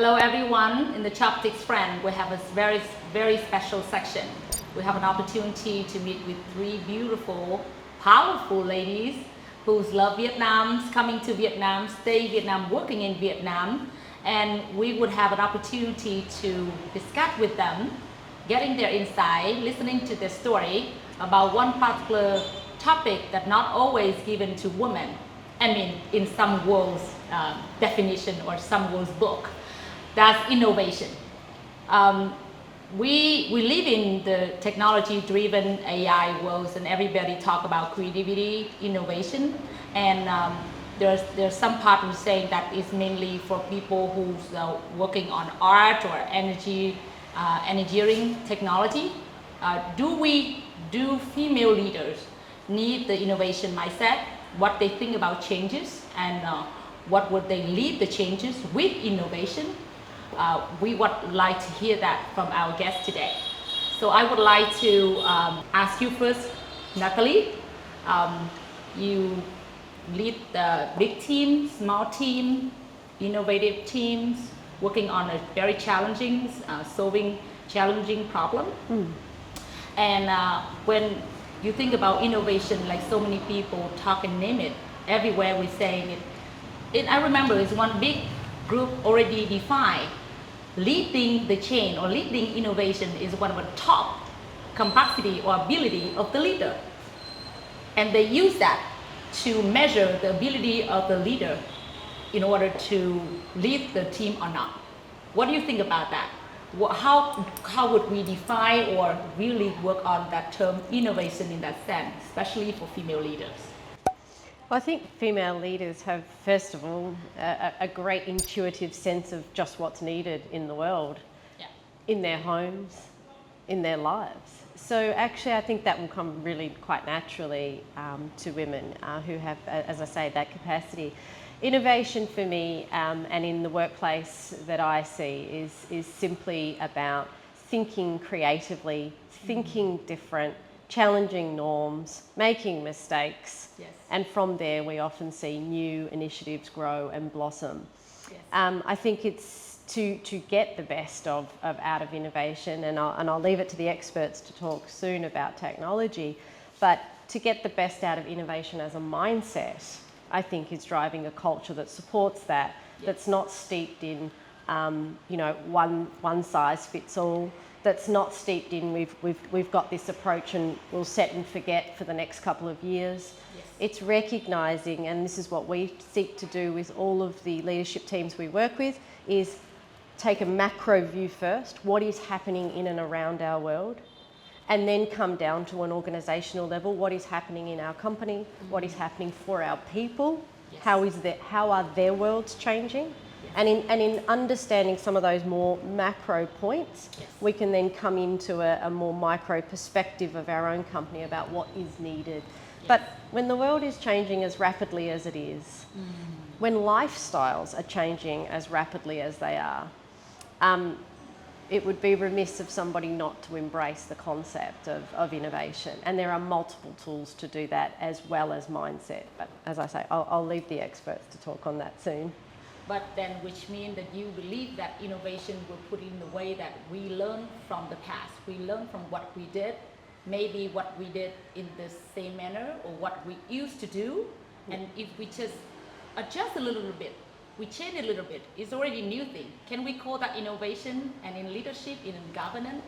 Hello everyone, in the Chopstick Friends, we have a very, very special section. We have an opportunity to meet with three beautiful, powerful ladies who love Vietnam, coming to Vietnam, stay in Vietnam, working in Vietnam. And we would have an opportunity to discuss with them, getting their insight, listening to their story about one particular topic that not always given to women. I mean, in some world's definition or some world's book. That's innovation. We live in the technology-driven AI world, and everybody talk about creativity, innovation, and there's some part who saying that it's mainly for people who's working on art or engineering technology. Do female leaders need the innovation mindset? What they think about changes, and what would they lead the changes with innovation? We would like to hear that from our guest today. So I would like to ask you first, Natalie. You lead the big team, small team, innovative teams, working on a very challenging, solving challenging problem. And when you think about innovation, like so many people talk and name it, everywhere we're saying it. I remember it's one big group already defined. Leading the chain or leading innovation is one of the top capacity or ability of the leader. And they use that to measure the ability of the leader in order to lead the team or not. What do you think about that? How would we define or really work on that term innovation in that sense, especially for female leaders? Well, I think female leaders have, first of all, a great intuitive sense of just what's needed in the world, in their homes, in their lives. So actually, I think that will come really quite naturally to women who have, as I say, that capacity. Innovation for me, and in the workplace that I see, is simply about thinking creatively, thinking different, challenging norms, making mistakes, and from there we often see new initiatives grow and blossom. I think it's to get the best of out of innovation, and I'll leave it to the experts to talk soon about technology, but to get the best out of innovation as a mindset, I think is driving a culture that supports that, that's not steeped in one size fits all, that's not steeped in we've got this approach and we'll set and forget for the next couple of years. It's recognising, and this is what we seek to do with all of the leadership teams we work with, is take a macro view first, what is happening in and around our world, and then come down to an organisational level, what is happening in our company, what is happening for our people, how are their worlds changing? And in understanding some of those more macro points, we can then come into a more micro perspective of our own company about what is needed. But when the world is changing as rapidly as it is, when lifestyles are changing as rapidly as they are, it would be remiss of somebody not to embrace the concept of innovation. And there are multiple tools to do that, as well as mindset. But as I say, I'll leave the experts to talk on that soon. But then, which means that you believe that innovation will put in the way that we learn from the past. We learn from what we did, maybe what we did in the same manner or what we used to do. And if we just adjust a little bit, we change a little bit, it's already a new thing. Can we call that innovation? And in leadership, in governance,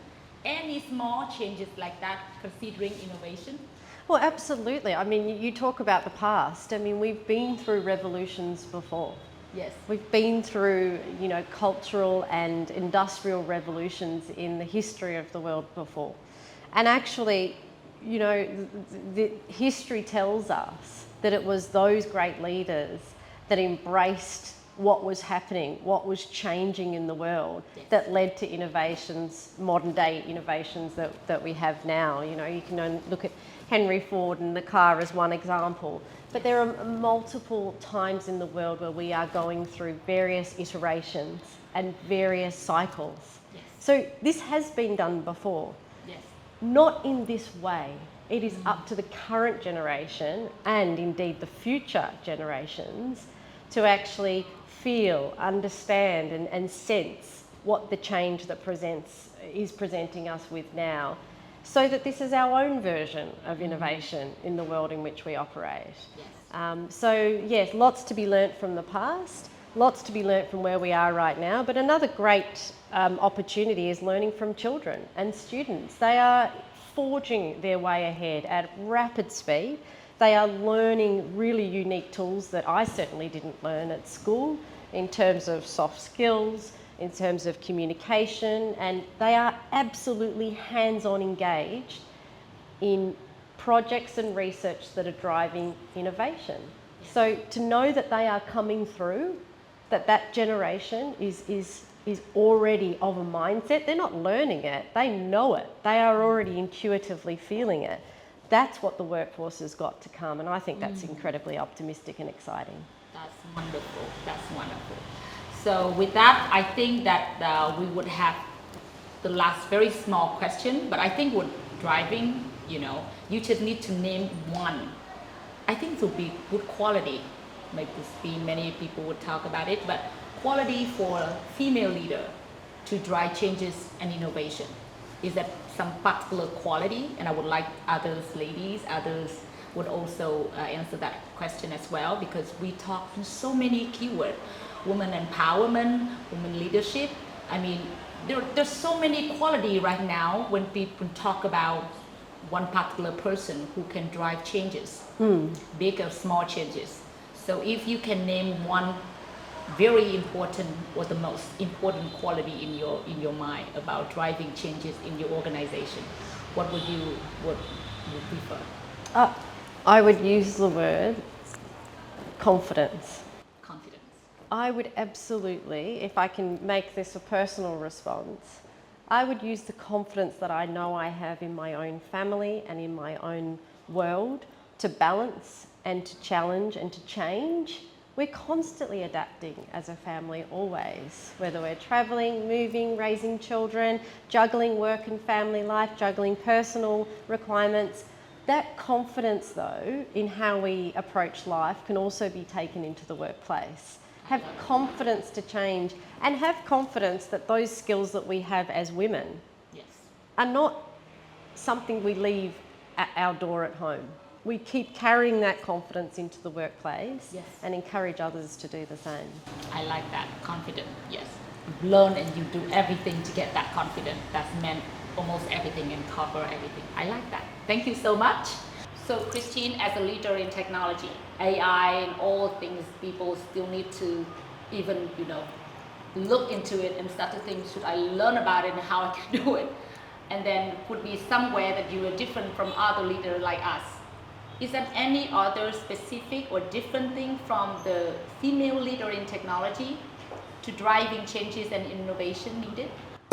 any small changes like that, considering innovation? Well, absolutely. I mean, you talk about the past. I mean, we've been through revolutions before. Yes. We've been through, cultural and industrial revolutions in the history of the world before. And actually, the history tells us that it was those great leaders that embraced what was happening, what was changing in the world, that led to innovations, modern day innovations that we have now. You can look at Henry Ford and the car as one example. But there are multiple times in the world where we are going through various iterations and various cycles. So this has been done before. Not in this way. It is up to the current generation, and indeed the future generations, to actually feel, understand and sense what the change that is presenting us with now, so that this is our own version of innovation in the world in which we operate. Yes. So yes, lots to be learnt from the past, lots to be learnt from where we are right now, but another great opportunity is learning from children and students. They are forging their way ahead at rapid speed. They are learning really unique tools that I certainly didn't learn at school in terms of soft skills, in terms of communication, and they are absolutely hands-on engaged in projects and research that are driving innovation. So to know that they are coming through, that generation is already of a mindset, they're not learning it, they know it, they are already intuitively feeling it. That's what the workforce has got to come, and I think that's incredibly optimistic and exciting. That's wonderful. That's wonderful. So with that, I think that we would have the last very small question, but I think with driving, you just need to name one. I think it would be good quality. Maybe many people would talk about it, but quality for a female leader to drive changes and innovation. Is that some particular quality? And I would like others would also answer that question as well, because we talk in so many keywords. Women empowerment, women leadership. I mean, there's so many quality right now when people talk about one particular person who can drive changes, big or small changes. So if you can name one very important or the most important quality in your mind about driving changes in your organization, what would you prefer? I would use the word confidence. Confidence. I would absolutely, if I can make this a personal response, I would use the confidence that I know I have in my own family and in my own world to balance and to challenge and to change. We're constantly adapting as a family always, whether we're travelling, moving, raising children, juggling work and family life, juggling personal requirements. That confidence, though, in how we approach life can also be taken into the workplace. Have confidence to change and have confidence that those skills that we have as women are not something we leave at our door at home. We keep carrying that confidence into the workplace and encourage others to do the same. I like that. Confident, yes. You learn and you do everything to get that confidence. That's meant almost everything and cover everything. I like that. Thank you so much. So Christine, as a leader in technology, AI and all things, people still need to even, look into it and start to think, should I learn about it and how I can do it? And then would be somewhere that you are different from other leaders like us. Is there any other specific or different thing from the female leader in technology to driving changes and innovation needed?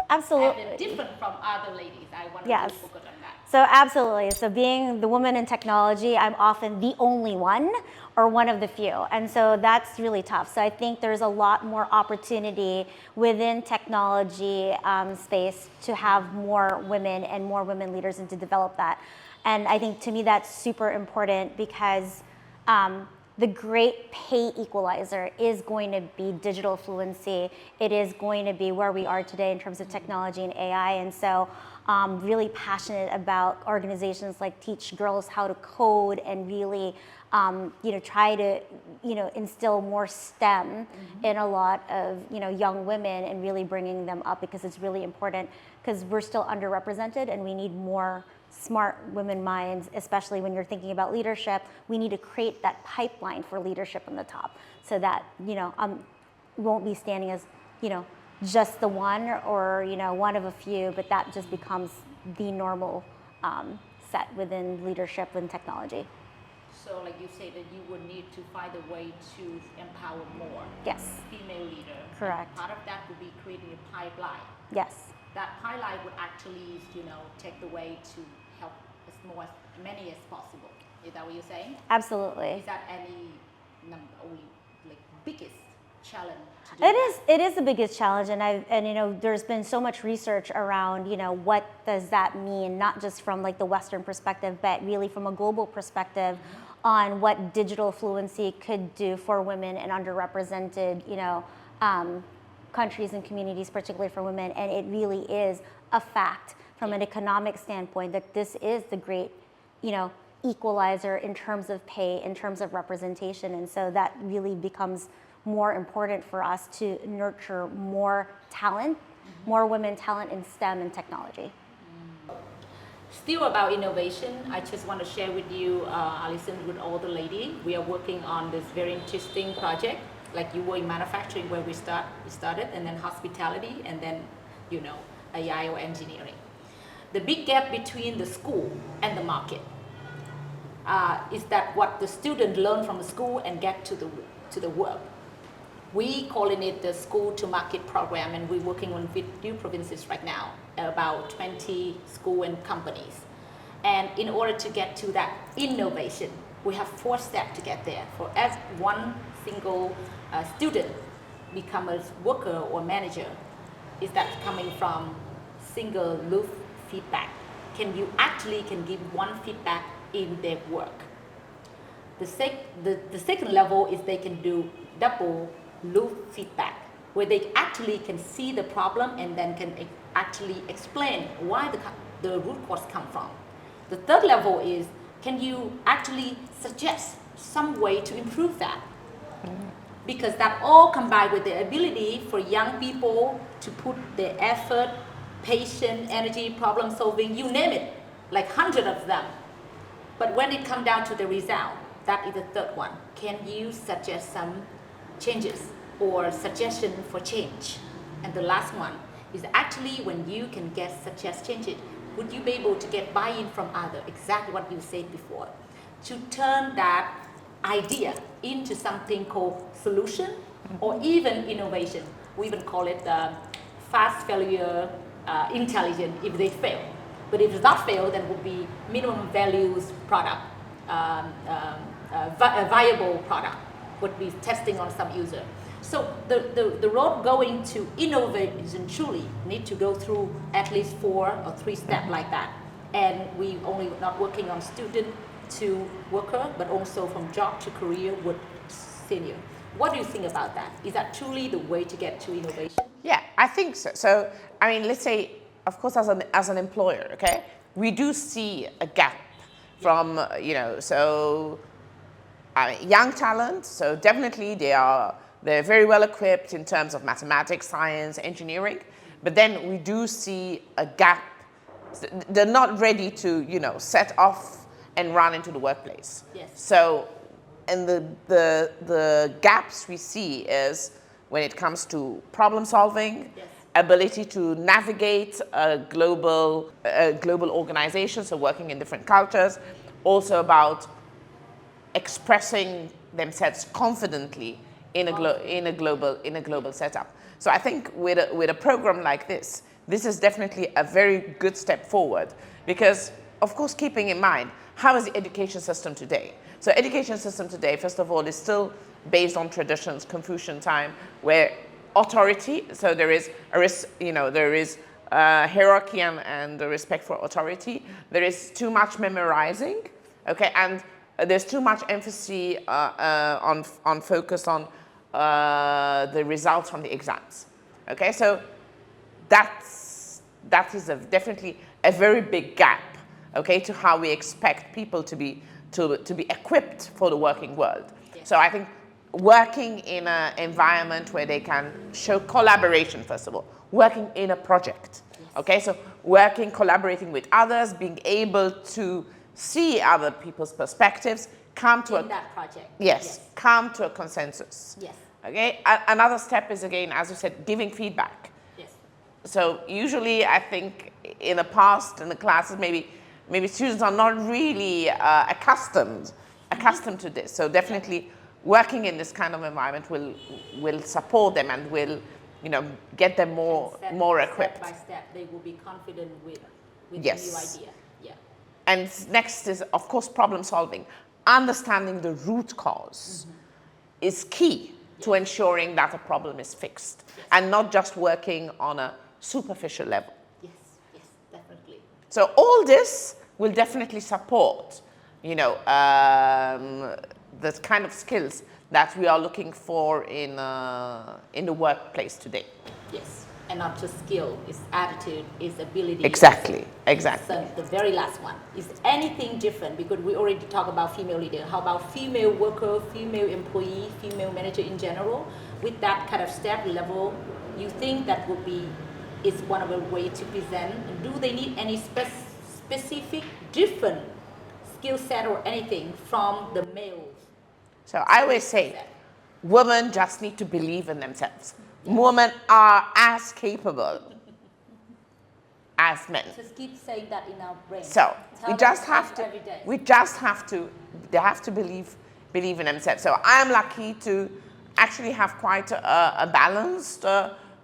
Absolutely. And different from other ladies. I want to focus on that. So absolutely. So being the woman in technology, I'm often the only one or one of the few. And so that's really tough. So I think there's a lot more opportunity within technology space to have more women and more women leaders and to develop that. And I think to me that's super important because the great pay equalizer is going to be digital fluency. It is going to be where we are today in terms of technology and AI. And so really passionate about organizations like Teach Girls How to Code and really try to instill more STEM in a lot of young women and really bringing them up, because it's really important, because we're still underrepresented and we need more smart women minds, especially when you're thinking about leadership. We need to create that pipeline for leadership on the top, so that won't be standing as just the one or one of a few, but that just becomes the normal set within leadership and technology. So like you say that you would need to find a way to empower more female leaders. Correct. And part of that would be creating a pipeline. Yes. That pipeline would actually, take the way to help as many as possible. Is that what you're saying? Absolutely. Is that any biggest challenge to do that? It is the biggest challenge, and there's been so much research around what does that mean, not just from like the Western perspective, but really from a global perspective on what digital fluency could do for women in underrepresented, countries and communities, particularly for women. And it really is a fact from an economic standpoint that this is the great, equalizer in terms of pay, in terms of representation. And so that really becomes more important for us to nurture more talent, more women talent in STEM and technology. Still about innovation, I just want to share with you, Alison, with all the ladies, we are working on this very interesting project. Like you were in manufacturing where we started, and then hospitality, and then, AI or engineering. The big gap between the school and the market is that what the student learn from the school and get to the work. We calling it the school to market program, and we're working on few provinces right now, about 20 school and companies. And in order to get to that innovation, we have 4 steps to get there. For every one single student become a worker or manager, is that coming from single loop feedback. Can give one feedback in their work. The second level is they can do double loop feedback, where they actually can see the problem and then can actually explain why the root cause come from. The third level is, can you actually suggest some way to improve that? Because that all combined with the ability for young people to put their effort, patience, energy, problem solving, you name it, like 100 of them. But when it comes down to the result, that is the third one. Can you suggest some changes or suggestion for change? And the last one is actually when you can suggest changes, would you be able to get buy-in from others? Exactly what you said before. To turn that idea into something called solution or even innovation. We even call it fast failure intelligent if they fail. But if it's not fail, then it would be minimum values product, a viable product would be testing on some user. So the road going to innovation truly need to go through at least 4 or 3 steps like that. And we only not working on student to worker, but also from job to career with senior. What do you think about that? Is that truly the way to get to innovation? Yeah, I think so. So, let's say, of course, as an employer, okay, we do see a gap from, young talent. So definitely they're very well equipped in terms of mathematics, science, engineering. But then we do see a gap. They're not ready to, set off and run into the workplace. Yes. So, and the gaps we see is when it comes to problem solving, yes, ability to navigate a global organization, so working in different cultures, also about expressing themselves confidently in a global setup. So I think with a program like this is definitely a very good step forward, because of course keeping in mind how is the education system today. So education system today, first of all, is still based on traditions, Confucian time, where authority, so there is hierarchy and the respect for authority. There is too much memorizing, okay, and there's too much emphasis on focus on the results from the exams, okay. So that is definitely a very big gap, okay, to how we expect people to be equipped for the working world. Yes. So I think working in an environment where they can show collaboration, first of all, working in a project, yes, okay, so collaborating with others, being able to see other people's perspectives, come to that project. Yes, Yes, come to a consensus. Yes. Okay, another step is, again, as you said, giving feedback. Yes. So usually I think in the past, in the classes, maybe students are not really accustomed to this. So definitely working in this kind of environment will support them and will, get them more equipped. Step by step, they will be confident with Yes. the new idea. Yeah. And next is, of course, problem solving. Understanding the root cause is key to ensuring that a problem is fixed, yes, and not just working on a superficial level. Yes, yes, definitely. So all this will definitely support the kind of skills that we are looking for in the workplace today. Yes, and not just skill, it's attitude, it's ability. Exactly. So the very last one, is anything different? Because we already talked about female leader. How about female worker, female employee, female manager in general? With that kind of step level, you think that would be, is one of the way to present? Do they need any specific different skill set or anything from the males? So I always say, women just need to believe in themselves. Women are as capable as men. Just keep saying that in our brain. So Tell we just them have to. every day. They have to believe in themselves. So I'm lucky to actually have quite a balanced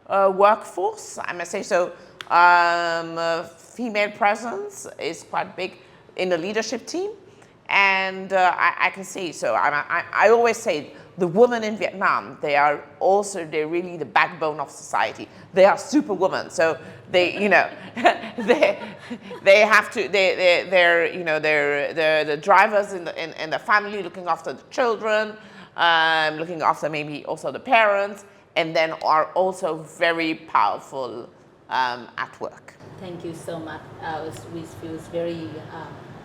workforce, I must say. So female presence is quite big in the leadership team, and I can say so. I always say the women in Vietnam, they're really the backbone of society. They are superwomen, so they they have to they're the drivers in the family, looking after the children, looking after maybe also the parents, and then are also very powerful at work. Thank you so much. We feel very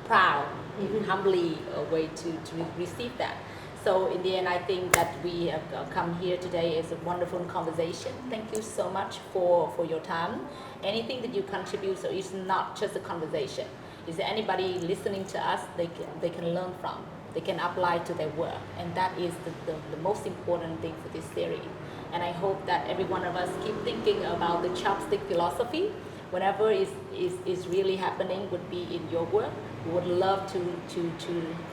proud, even humbly, a way to receive that. So in the end, I think that we have come here today is a wonderful conversation. Thank you so much for your time. Anything that you contribute, so it's not just a conversation. Is there anybody listening to us they can learn from? They can apply to their work, and that is the most important thing for this series. And I hope that every one of us keep thinking about the chopstick philosophy. Whenever is really happening would be in your work. We would love to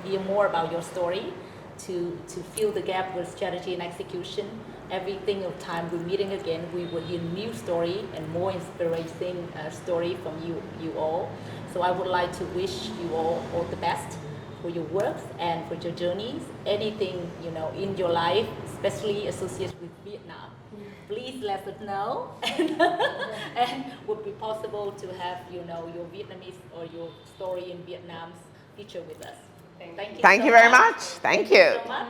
hear more about your story, to fill the gap with strategy and execution. Every single time we're meeting again, we will hear new story and more inspiring story from you all. So I would like to wish you all the best for your work and for your journeys. Anything in your life, especially associated with Vietnam, please let us know, and would be possible to have your Vietnamese or your story in Vietnam's feature with us. Thank you. Thank you very much. Thank you. So much.